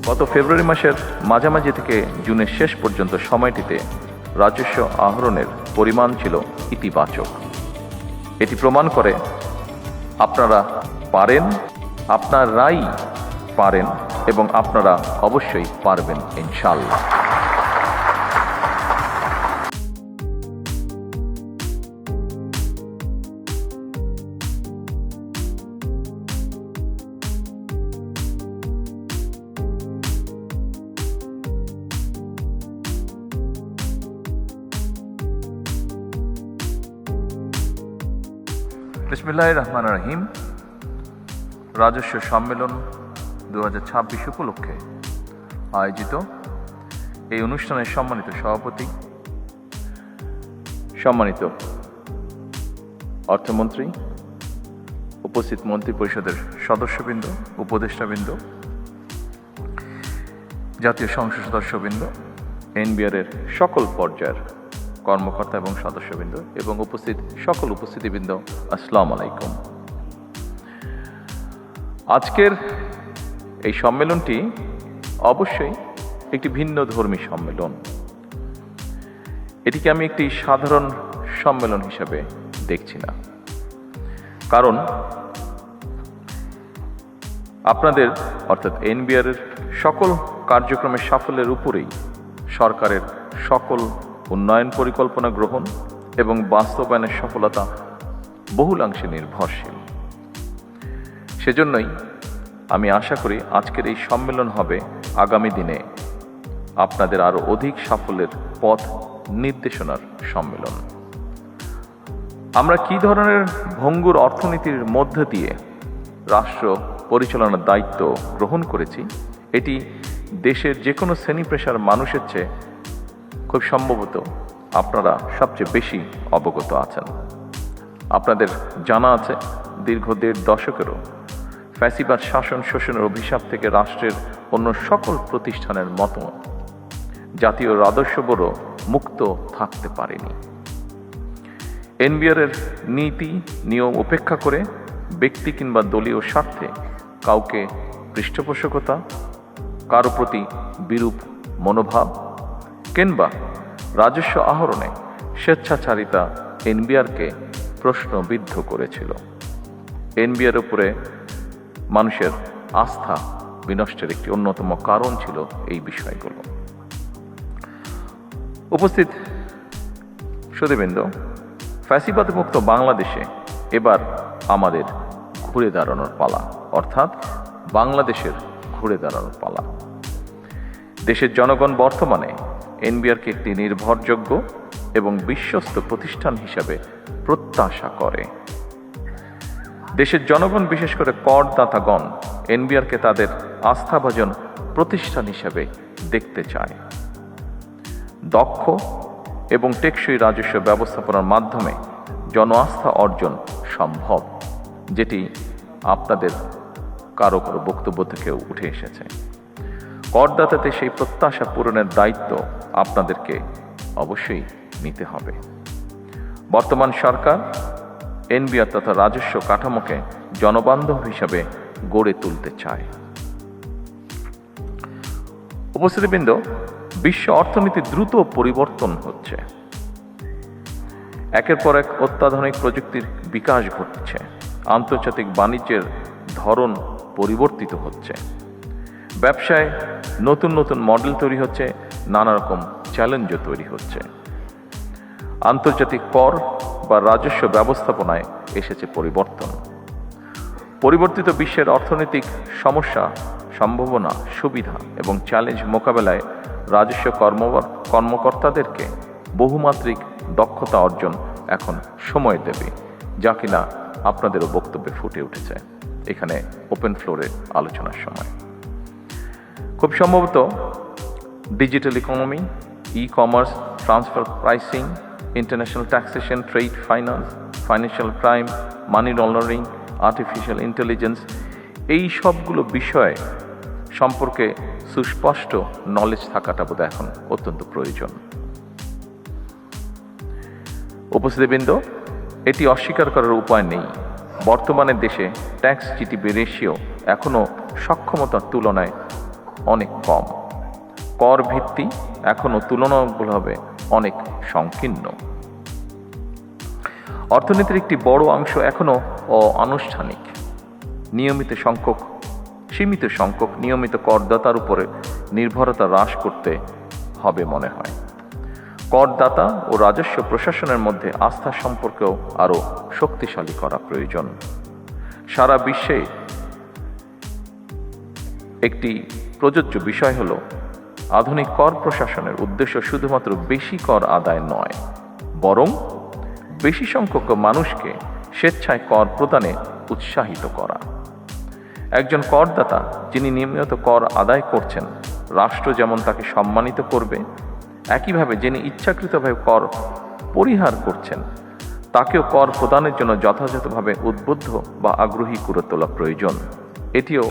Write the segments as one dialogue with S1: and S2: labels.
S1: গত ফেব্রুয়ারি মাসের মাঝামাঝি থেকে জুনের শেষ পর্যন্ত সময়টিতে রাজস্ব আহরণের পরিমাণ ছিল ইতিবাচক। এটি প্রমাণ করে আপনারা পারেন, আপনারাই পারেন এবং আপনারা অবশ্যই পারবেন ইনশাআল্লাহ। বিসমিল্লাহির রহমানির রহিম। রাজস্ব সম্মেলন 2026 উপলক্ষে আয়োজিত এই অনুষ্ঠানের সম্মানিত সভাপতি, সম্মানিত অর্থমন্ত্রী, উপস্থিত মন্ত্রী পরিষদের সদস্যবৃন্দ, উপদেষ্টাবৃন্দ, জাতীয় সংসদ সদস্যবৃন্দ, এনবিআর-এর সকল পর্যায়ের কর্মকর্তা এবং সদস্যবৃন্দ এবং সকল উপস্থিতিবৃন্দ, আসসালামু আলাইকুম। আজকের এই সম্মেলনটি অবশ্যই একটি ভিন্ন ধর্মী সম্মেলন। এটিকে আমি একটি সাধারণ সম্মেলন হিসাবে দেখছি না, কারণ আপনাদের অর্থাৎ এনবিআর-এর সকল কার্যক্রমের সাফল্যের উপরেই সরকারের সকল উন্নয়ন পরিকল্পনা গ্রহণ এবং বাস্তবায়নের সফলতা বহুলাংশে নির্ভরশীল। সেজন্যই আমি আশা করি আজকের এই সম্মেলন হবে আগামী দিনে আপনাদের আরও অধিক সাফল্যের পথ নির্দেশনার সম্মেলন। আমরা কি ধরনের ভঙ্গুর অর্থনীতির মধ্য দিয়ে রাষ্ট্র পরিচালনার দায়িত্ব গ্রহণ করেছি, এটি দেশের যে কোনো শ্রেণী পেশার মানুষের চেয়ে খুব সম্ভবত আপনারা সবচেয়ে বেশি অবগত আছেন। আপনাদের জানা আছে, দীর্ঘ 1.5 দশকেরও ফ্যাসিবাদ শাসন শোষণের অভিশাপ থেকে রাষ্ট্রের অন্য সকল প্রতিষ্ঠানের মতো জাতীয় রাজস্ব বোর্ড মুক্ত থাকতে পারেনি। এনবিআর-এর নীতি নিয়ম উপেক্ষা করে ব্যক্তি কিংবা দলীয় স্বার্থে কাউকে পৃষ্ঠপোষকতা, কারো প্রতি বিরূপ মনোভাব কিংবা রাজস্ব আহরণে স্বেচ্ছাচারিতা এনবিআর-কে প্রশ্নবিদ্ধ করেছিল। এনবিআর উপরে মানুষের আস্থা বিনষ্টের একটি অন্যতম কারণ ছিল এই বিষয়গুলো। উপস্থিত সুধীবৃন্দ, ফ্যাসিবাদ মুক্ত বাংলাদেশে এবার আমাদের ঘুরে দাঁড়ানোর পালা, অর্থাৎ বাংলাদেশের ঘুরে দাঁড়ানোর পালা। দেশের জনগণ বর্তমানে এনবিআর-কে একটি নির্ভরযোগ্য এবং বিশ্বস্ত প্রতিষ্ঠান হিসাবে প্রত্যাশা করে। দেশের জনগণ, বিশেষ করে করদাতাগণ, এনবিআর-কে তাদের আস্থাভাজন প্রতিষ্ঠান হিসাবে দেখতে চায়। দক্ষ এবং টেকসই রাজস্ব ব্যবস্থাপনার মাধ্যমে জন আস্থা অর্জন সম্ভব, যেটি আপনাদের কারো কারো বক্তব্য থেকেও উঠে এসেছে। করদাতাতে সেই প্রত্যাশা পূরণের দায়িত্ব আপনাদেরকে অবশ্যই নিতে হবে। বর্তমান সরকার এনবিআর তথা রাজস্ব কাঠামোকে জনবান্ধব হিসাবে গড়ে তুলতে চায়। উপস্থিতিবৃন্দ, বিশ্ব অর্থনীতি দ্রুত পরিবর্তন হচ্ছে। একের পর এক অত্যাধুনিক প্রযুক্তির বিকাশ ঘটছে। আন্তর্জাতিক বাণিজ্যের ধরন পরিবর্তিত হচ্ছে। ব্যবসায় নতুন নতুন মডেল তৈরি হচ্ছে, নানা রকম চ্যালেঞ্জও তৈরি হচ্ছে। আন্তর্জাতিক কর বা রাজস্ব ব্যবস্থাপনায় এসেছে পরিবর্তন। পরিবর্তিত বিশ্বের অর্থনৈতিক সমস্যা, সম্ভাবনা, সুবিধা এবং চ্যালেঞ্জ মোকাবেলায় রাজস্ব কর্মকর্তাদেরকে বহুমাত্রিক দক্ষতা অর্জন এখন সময় দেবে, যা কিনা আপনাদেরও বক্তব্যে ফুটে উঠেছে এখানে ওপেন ফ্লোরে আলোচনার সময়। খুব সম্ভবত digital economy, e-commerce, transfer pricing, international taxation, trade finance, financial crime, money laundering, artificial intelligence, এই সবগুলো বিষয় সম্পর্কে সুস্পষ্ট নলেজ থাকাটা বোধ এখন অত্যন্ত প্রয়োজন। উপস্থিতিবৃন্দ, এটি অস্বীকার করার উপায় নেই। বর্তমানে দেশে ট্যাক্স জিডিপি রেশিও এখনও সক্ষমতার তুলনায় অনেক কম। কর ভিত্তি এখনো তুলনামূলকভাবে অনেক সংকীর্ণ। অর্থনীতির একটি বড় অংশ এখনো অনানুষ্ঠানিক। সীমিত সংখ্যক নিয়মিত করদাতার উপরে নির্ভরতা হ্রাস করতে হবে মনে হয়। করদাতা ও রাজস্ব প্রশাসনের মধ্যে আস্থার সম্পর্কেও আরও শক্তিশালী করা প্রয়োজন। সারা বিশ্বে একটি প্রযোজ্য বিষয় হল, আধুনিক কর প্রশাসনের উদ্দেশ্য শুধুমাত্র বেশি কর আদায় নয়, বরং বেশি সংখ্যক মানুষকে স্বেচ্ছায় কর প্রদানে উৎসাহিত করা। একজন করদাতা যিনি নিয়মিত কর আদায় করছেন, রাষ্ট্র যেমন তাকে সম্মানিত করবে, একইভাবে যিনি ইচ্ছাকৃতভাবে কর পরিহার করছেন, তাকেও কর প্রদানের জন্য যথাযথভাবে উদ্বুদ্ধ বা আগ্রহী করে তোলা প্রয়োজন। এটিও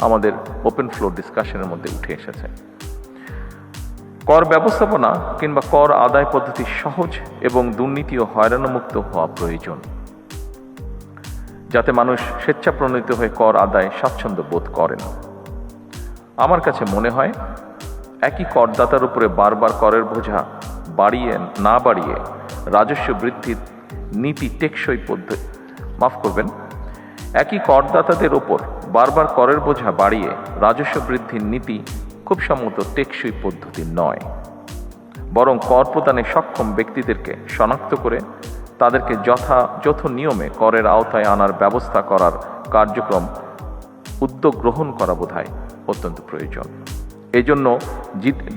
S1: আমাদের ওপেন ফ্লোর ডিসকাশনের মধ্যে উঠে এসেছে। কর ব্যবস্থাপনা কিংবা কর আদায় পদ্ধতি সহজ এবং দুর্নীতি ও হয়রানিমুক্ত হওয়া প্রয়োজন, যাতে মানুষ স্বেচ্ছাপ্রণোদিত হয়ে কর আদায় স্বাচ্ছন্দ্য বোধ করেন। আমার কাছে মনে হয়, একই করদাতার উপরে বারবার করের বোঝা না বাড়িয়ে রাজস্ব বৃদ্ধির নীতি টেকসই পদ্ধতি একই করদাতাদের ওপর বারবার করের বোঝা বাড়িয়ে রাজস্ব বৃদ্ধির নীতি খুব সম্ভবত টেকসই পদ্ধতি নয়, বরং কর প্রদানে সক্ষম ব্যক্তিদেরকে শনাক্ত করে তাদেরকে যথাযথ নিয়মে করের আওতায় আনার ব্যবস্থা করার কার্যক্রম উদ্যোগ গ্রহণ করা বোধহয় অত্যন্ত প্রয়োজন। এই জন্য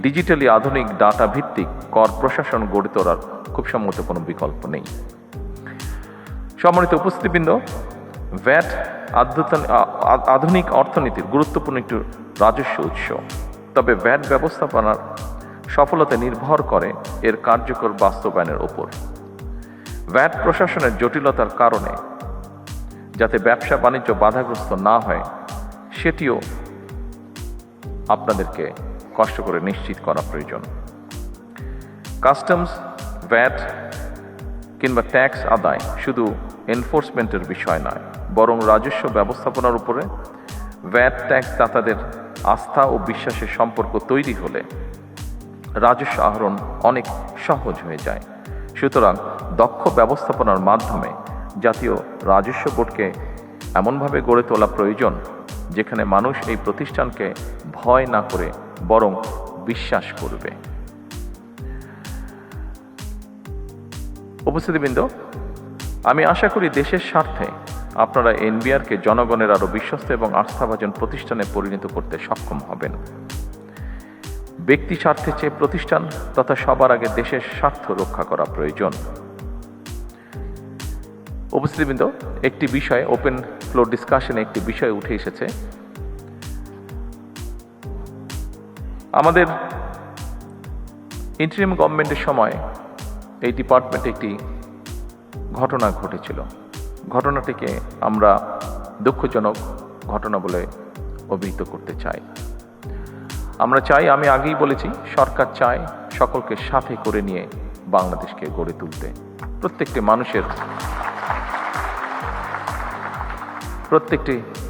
S1: ডিজিটালি আধুনিক ডাটা ভিত্তিক কর প্রশাসন গড়ে তোলার খুব সম্ভবত কোনো বিকল্প নেই। সম্মানিত উপস্থিতিবৃন্দ, ভ্যাট আধুনিক অর্থনীতির গুরুত্বপূর্ণ একটি রাজস্ব উৎস। তবে ভ্যাট ব্যবস্থাপনার সফলতা নির্ভর করে এর কার্যকর বাস্তবায়নের ওপর। ভ্যাট প্রশাসনের জটিলতার কারণে যাতে ব্যবসা বাণিজ্য বাধাগ্রস্ত না হয়, সেটিও আপনাদেরকে কষ্ট করে নিশ্চিত করা প্রয়োজন। কাস্টমস, ভ্যাট কিংবা ট্যাক্স আদায় শুধু এনফোর্সমেন্টের বিষয় নয়, বরং রাজস্ব ব্যবস্থাপনার উপরে ভ্যাট ট্যাক্স দাতাদের আস্থা ও বিশ্বাসের সম্পর্ক তৈরি হলে রাজস্ব আহরণ অনেক সহজ হয়ে যায়। সুতরাং দক্ষ ব্যবস্থাপনার মাধ্যমে জাতীয় রাজস্ব বোর্ডকে এমনভাবে গড়ে তোলা প্রয়োজন, যেখানে মানুষ এই প্রতিষ্ঠানকে ভয় না করে বরং বিশ্বাস করবে। উপস্থিতিবৃন্দ, আমি আশা করি দেশের স্বার্থে আপনারা এনবিআরকে জনগণের আরও বিশ্বস্ত এবং আস্থাভাজন প্রতিষ্ঠানে পরিণত করতে সক্ষম হবেন। ব্যক্তি স্বার্থের চেয়ে প্রতিষ্ঠান তথা সবার আগে দেশের স্বার্থ রক্ষা করা প্রয়োজন। উপস্থিতিবৃন্দ, একটি বিষয় ওপেন ফ্লোর ডিসকাশনে একটি বিষয় উঠে এসেছে। আমাদের ইন্টারিম গভর্নমেন্টের সময় এই ডিপার্টমেন্টে একটি ঘটনা ঘটেছিল। ঘটনাটিকে আমরা দুঃখজনক ঘটনা বলে অভিহিত করতে চাই। আমি আগেই বলেছি, সরকার চায় সকলকে সাথে করে নিয়ে বাংলাদেশকে গড়ে তুলতে। প্রত্যেকটি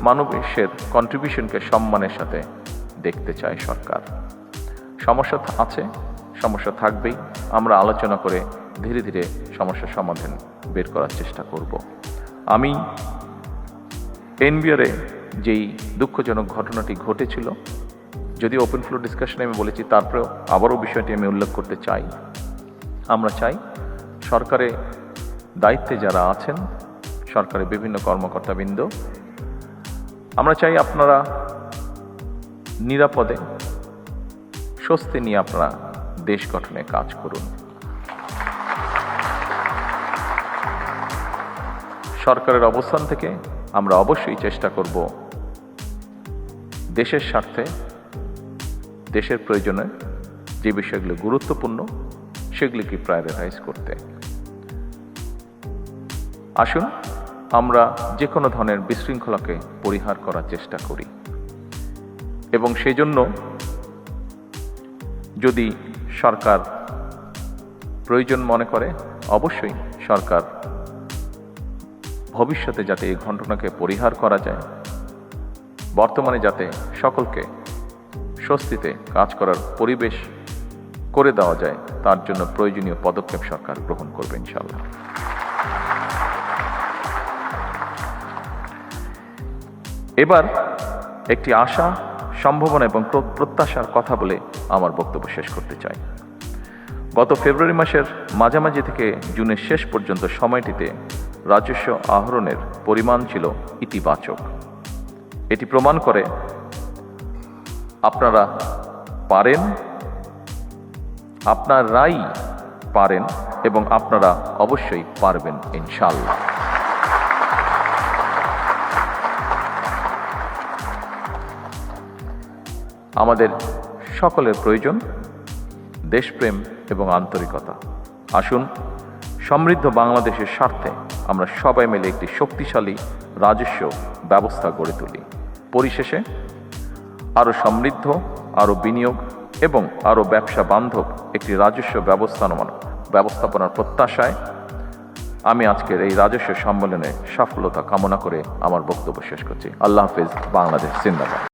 S1: মানুষের কন্ট্রিবিউশনকে সম্মানের সাথে দেখতে চায় সরকার। সমস্যা আছে, সমস্যা থাকবেই। আমরা আলোচনা করে ধীরে ধীরে সমস্যার সমাধান বের করার চেষ্টা করব। আমি এনবিআরে যেই দুঃখজনক ঘটনাটি ঘটেছিল, যদি ওপেন ফ্লোর ডিসকাশনে আমি বলেছি, তারপরেও আবারও বিষয়টি আমি উল্লেখ করতে চাই। আমরা চাই সরকারে দায়িত্বে যারা আছেন, সরকারের বিভিন্ন কর্মকর্তাবৃন্দ, আমরা চাই আপনারা নিরাপদে স্বস্তি নিয়ে আপনারা দেশ গঠনে কাজ করুন। সরকারের অবস্থান থেকে আমরা অবশ্যই চেষ্টা করব দেশের স্বার্থে, দেশের প্রয়োজনে যে বিষয়গুলো গুরুত্বপূর্ণ সেগুলিকে প্রায়োরিটাইজ করতে। আসুন আমরা যে কোনো ধরনের বিশৃঙ্খলাকে পরিহার করার চেষ্টা করি, এবং সেজন্য যদি সরকার প্রয়োজন মনে করে, অবশ্যই সরকার ভবিষ্যতে যাতে এই ঘটনাকে পরিহার করা যায়, বর্তমানে যাতে সকলকে স্বস্তিতে কাজ করার পরিবেশ করে দেওয়া যায়, তার জন্য প্রয়োজনীয় পদক্ষেপ সরকার গ্রহণ করবে ইনশাআল্লাহ। এবার একটি আশা, সম্ভাবনা এবং প্রত্যাশার কথা বলে আমার বক্তব্য শেষ করতে চাই। গত ফেব্রুয়ারি মাসের মাঝামাঝি থেকে জুনের শেষ পর্যন্ত সময়টিতে রাজস্ব আহরণের পরিমাণ ছিল ইতিবাচক। এটি প্রমাণ করে আপনারা পারেন, আপনারাই পারেন এবং আপনারা অবশ্যই পারবেন ইনশাআল্লাহ। আমাদের সকলের প্রয়োজন দেশপ্রেম এবং আন্তরিকতা। আসুন সমৃদ্ধ বাংলাদেশের স্বার্থে আমরা সবাই মিলে একটি শক্তিশালী রাজস্ব ব্যবস্থা গড়ে তুলি। পরিশেষে আরও সমৃদ্ধ, আরও বিনিয়োগ এবং আরও ব্যবসা বান্ধব একটি রাজস্ব ব্যবস্থাপনার প্রত্যাশায় আমি আজকের এই রাজস্ব সম্মেলনে সফলতা কামনা করে আমার বক্তব্য শেষ করছি। আল্লাহ হাফেজ। বাংলাদেশ জিন্দাবাদ।